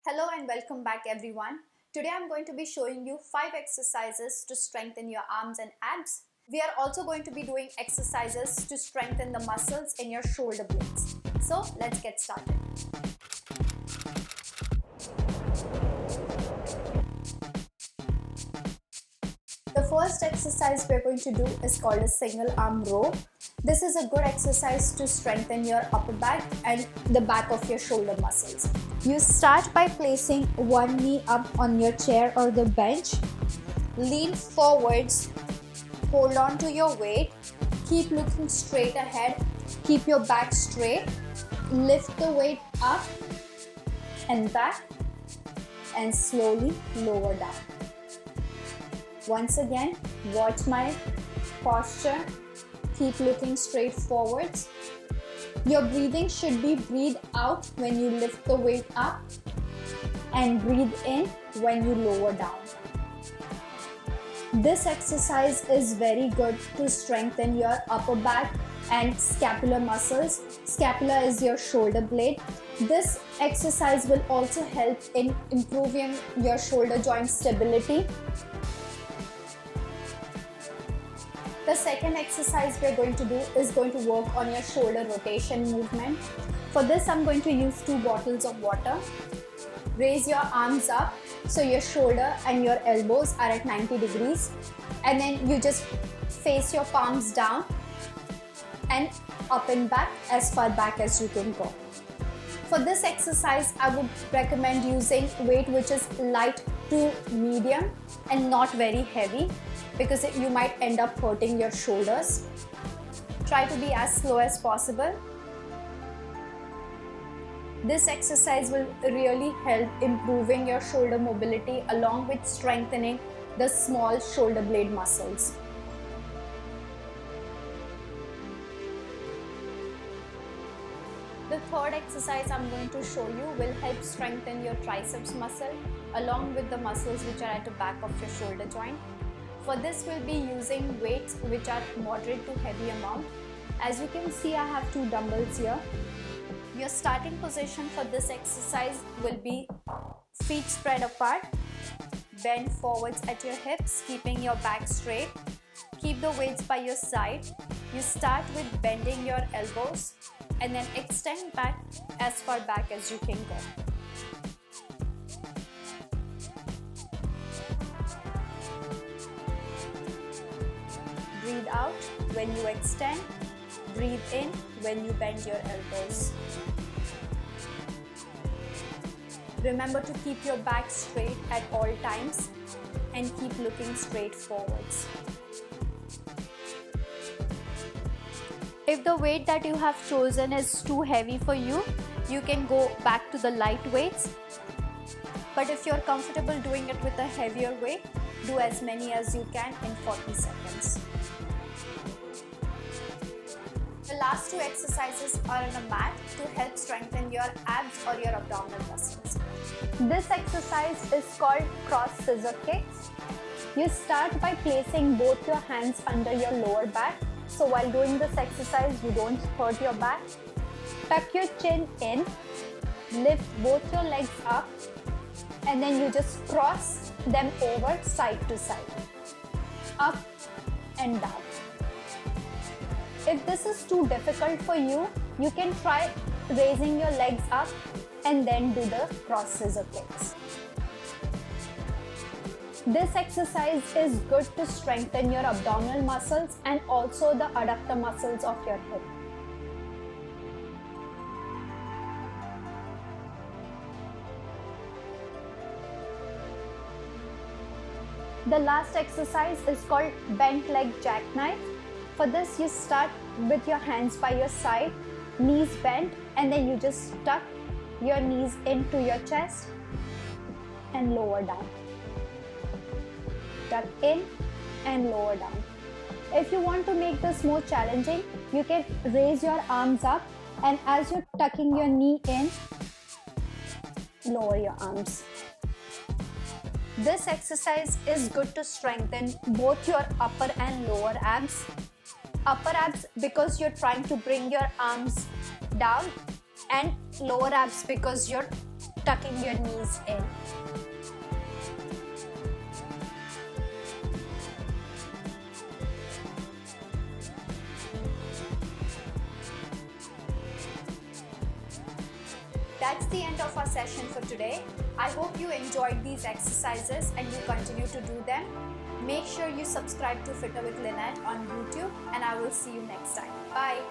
Hello and welcome back everyone. Today I'm going to be showing you 5 exercises to strengthen your arms and abs. We are also going to be doing exercises to strengthen the muscles in your shoulder blades. So let's get started. The first exercise we're going to do is called a single arm row. This is a good exercise to strengthen your upper back and the back of your shoulder muscles. You start by placing one knee up on your chair or the bench. Lean forwards, hold on to your weight, keep looking straight ahead, keep your back straight, lift the weight up and back and slowly lower down. Once again, watch my posture. Keep looking straight forwards. Your breathing should be breathe out when you lift the weight up and breathe in when you lower down. This exercise is very good to strengthen your upper back and scapular muscles. Scapula is your shoulder blade. This exercise will also help in improving your shoulder joint stability. The second exercise we're going to do is going to work on your shoulder rotation movement. For this, I'm going to use 2 bottles of water. Raise your arms up so your shoulder and your elbows are at 90 degrees. And then you just face your palms down and up and back as far back as you can go. For this exercise, I would recommend using weight which is light to medium and not very heavy, because you might end up hurting your shoulders. Try to be as slow as possible. This exercise will really help improving your shoulder mobility along with strengthening the small shoulder blade muscles. The third exercise I'm going to show you will help strengthen your triceps muscle along with the muscles which are at the back of your shoulder joint. For this, we'll be using weights which are moderate to heavy amount. As you can see, I have 2 dumbbells here. Your starting position for this exercise will be feet spread apart, bend forwards at your hips, keeping your back straight. Keep the weights by your side. You start with bending your elbows and then extend back as far back as you can go. Breathe out when you extend, breathe in when you bend your elbows. Remember to keep your back straight at all times and keep looking straight forwards. If the weight that you have chosen is too heavy for you, you can go back to the light weights. But if you're comfortable doing it with a heavier weight, do as many as you can in 40 seconds. The last 2 exercises are on a mat to help strengthen your abs or your abdominal muscles. This exercise is called cross scissor kicks. You start by placing both your hands under your lower back. So while doing this exercise, you don't hurt your back. Tuck your chin in, lift both your legs up, and then you just cross them over side to side, up and down. If this is too difficult for you, you can try raising your legs up and then do the cross scissor kicks. This exercise is good to strengthen your abdominal muscles and also the adductor muscles of your hip. The last exercise is called bent leg jackknife. For this, you start with your hands by your side, knees bent, and then you just tuck your knees into your chest and lower down. Tuck in and lower down. If you want to make this more challenging, you can raise your arms up, and as you're tucking your knee in, lower your arms. This exercise is good to strengthen both your upper and lower abs. Upper abs because you're trying to bring your arms down, and lower abs because you're tucking your knees in. That's the end of our session for today. I hope you enjoyed these exercises and you continue to do them. Make sure you subscribe to Fitter with Lynette on YouTube, and I will see you next time. Bye.